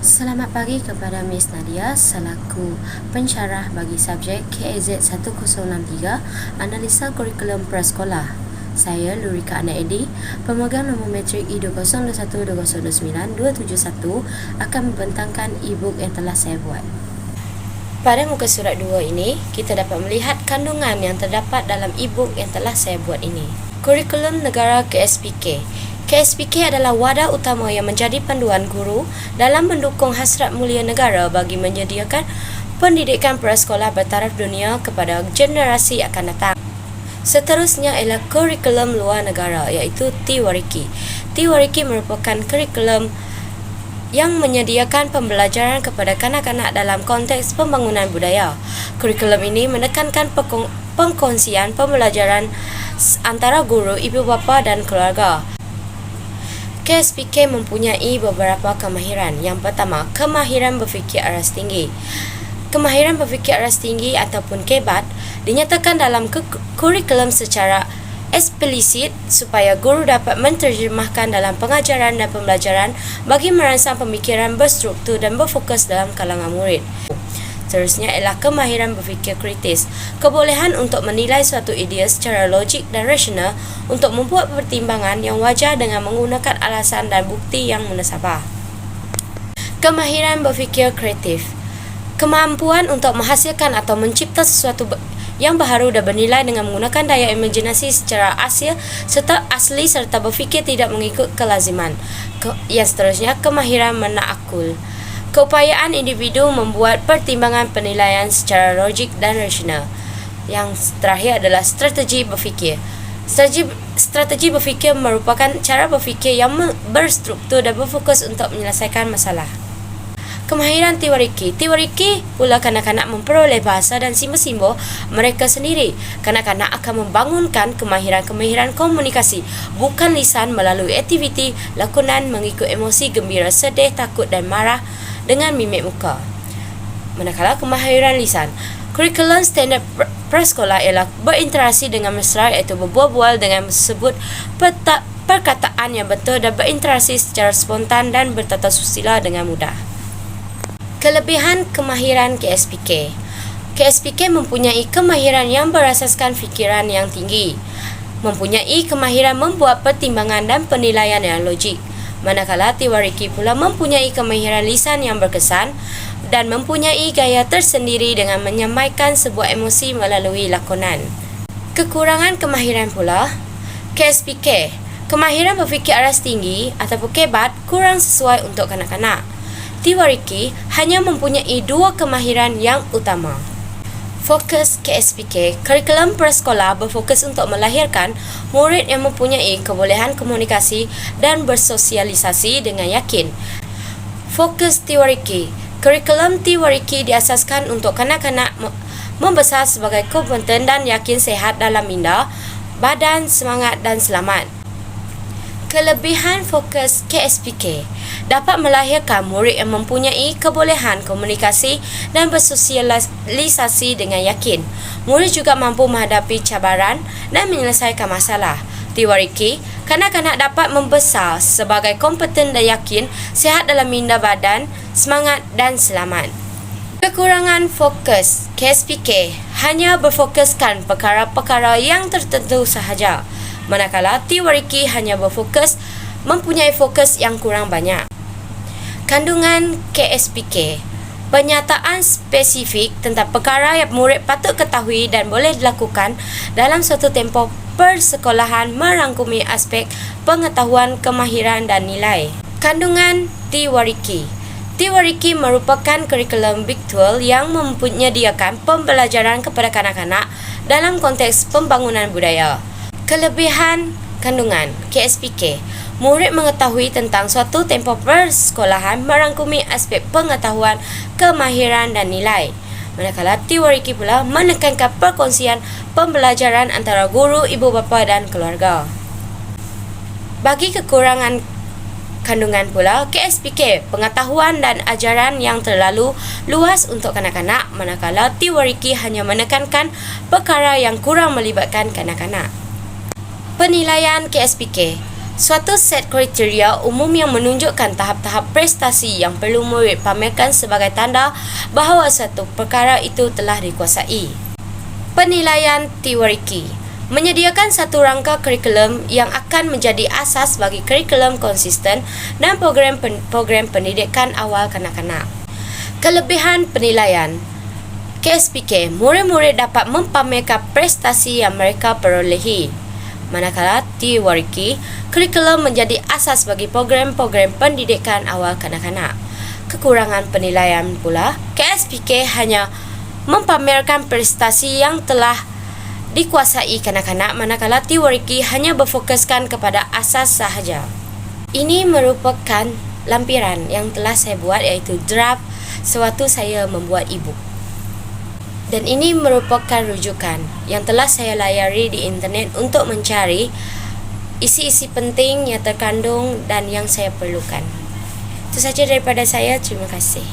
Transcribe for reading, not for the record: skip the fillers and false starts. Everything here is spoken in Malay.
Selamat pagi kepada Miss Nadia selaku pensyarah bagi subjek KAZ 1063 Analisa Kurikulum Prasekolah. Saya Lurika Ana Edi, pemegang nombor matrik E2021-2029-271 akan membentangkan e-book yang telah saya buat. Pada muka surat 2 ini, kita dapat melihat kandungan yang terdapat dalam e-book yang telah saya buat ini. Kurikulum Negara KSPK. KSPK adalah wadah utama yang menjadi panduan guru dalam mendukung hasrat mulia negara bagi menyediakan pendidikan prasekolah bertaraf dunia kepada generasi akan datang. Seterusnya ialah kurikulum luar negara iaitu Tiwariki. Tiwariki merupakan kurikulum yang menyediakan pembelajaran kepada kanak-kanak dalam konteks pembangunan budaya. Kurikulum ini menekankan pengkongsian pembelajaran antara guru, ibu bapa dan keluarga. KSPK mempunyai beberapa kemahiran. Yang pertama, kemahiran berfikir aras tinggi. Kemahiran berfikir aras tinggi ataupun KEBAT dinyatakan dalam kurikulum secara eksplisit supaya guru dapat menterjemahkan dalam pengajaran dan pembelajaran bagi merangsang pemikiran berstruktur dan berfokus dalam kalangan murid. Seterusnya ialah kemahiran berfikir kritis. Kebolehan untuk menilai suatu idea secara logik dan rasional untuk membuat pertimbangan yang wajar dengan menggunakan alasan dan bukti yang munasabah. Kemahiran berfikir kreatif. Kemampuan untuk menghasilkan atau mencipta sesuatu yang baharu dan bernilai dengan menggunakan daya imajinasi secara asli serta berfikir tidak mengikut kelaziman. Yang seterusnya, kemahiran menakul. Keupayaan individu membuat pertimbangan penilaian secara logik dan rasional. Yang terakhir adalah strategi berfikir. Strategi berfikir merupakan cara berfikir yang berstruktur dan berfokus untuk menyelesaikan masalah. Kemahiran Tiwariki. Tiwariki pula kanak-kanak memperoleh bahasa dan simbol-simbol mereka sendiri. Kanak-kanak akan membangunkan kemahiran-kemahiran komunikasi, bukan lisan melalui aktiviti lakonan mengikut emosi gembira, sedih, takut dan marah dengan mimik muka. Manakala kemahiran lisan. Kurikulum standard prasekolah ialah berinteraksi dengan mesra iaitu berbual-bual dengan sebut perkataan yang betul dan berinteraksi secara spontan dan bertata susila dengan mudah. Kelebihan kemahiran KSPK. KSPK mempunyai kemahiran yang berasaskan fikiran yang tinggi, mempunyai kemahiran membuat pertimbangan dan penilaian yang logik. Manakala Tiwariki pula mempunyai kemahiran lisan yang berkesan dan mempunyai gaya tersendiri dengan menyampaikan sebuah emosi melalui lakonan. Kekurangan kemahiran pula, KSPK, kemahiran berfikir aras tinggi ataupun KEBAT kurang sesuai untuk kanak-kanak. Tiwariki hanya mempunyai dua kemahiran yang utama. Fokus KSPK, kurikulum prasekolah berfokus untuk melahirkan murid yang mempunyai kebolehan komunikasi dan bersosialisasi dengan yakin. Fokus Tiwariki, kurikulum Tiwariki diasaskan untuk kanak-kanak membesar sebagai kompeten dan yakin sehat dalam minda, badan, semangat dan selamat. Kelebihan fokus KSPK dapat melahirkan murid yang mempunyai kebolehan komunikasi dan bersosialisasi dengan yakin. Murid juga mampu menghadapi cabaran dan menyelesaikan masalah. Tiwariki, kanak-kanak dapat membesar sebagai kompeten dan yakin, sihat dalam minda, badan, semangat dan selamat. Kekurangan fokus KSPK hanya berfokuskan perkara-perkara yang tertentu sahaja. Manakala Tiwariki hanya mempunyai fokus yang kurang banyak. Kandungan KSPK. Penyataan spesifik tentang perkara yang murid patut ketahui dan boleh dilakukan dalam suatu tempoh persekolahan merangkumi aspek pengetahuan, kemahiran dan nilai. Kandungan Tiwariki. Tiwariki merupakan kurikulum virtual yang menyediakan pembelajaran kepada kanak-kanak dalam konteks pembangunan budaya. Kelebihan kandungan KSPK. Murid mengetahui tentang suatu tempoh persekolahan merangkumi aspek pengetahuan, kemahiran dan nilai. Manakala Tiwariki pula menekankan perkongsian pembelajaran antara guru, ibu bapa dan keluarga. Bagi kekurangan kandungan pula, KSPK, pengetahuan dan ajaran yang terlalu luas untuk kanak-kanak, manakala Tiwariki hanya menekankan perkara yang kurang melibatkan kanak-kanak. Penilaian KSPK. Suatu set kriteria umum yang menunjukkan tahap-tahap prestasi yang perlu murid pamerkan sebagai tanda bahawa satu perkara itu telah dikuasai. Penilaian teoriki menyediakan satu rangka kurikulum yang akan menjadi asas bagi kurikulum konsisten dan program pendidikan awal kanak-kanak. Kelebihan penilaian KSPK, murid-murid dapat mempamerkan prestasi yang mereka perolehi. Manakala teoriki, kurikulum menjadi asas bagi program-program pendidikan awal kanak-kanak. Kekurangan penilaian pula, KSPK hanya mempamerkan prestasi yang telah dikuasai kanak-kanak, manakala teoriki hanya berfokuskan kepada asas sahaja. Ini merupakan lampiran yang telah saya buat, iaitu draft sewaktu saya membuat e-book. Dan ini merupakan rujukan yang telah saya layari di internet untuk mencari isi-isi penting yang terkandung dan yang saya perlukan. Itu saja daripada saya. Terima kasih.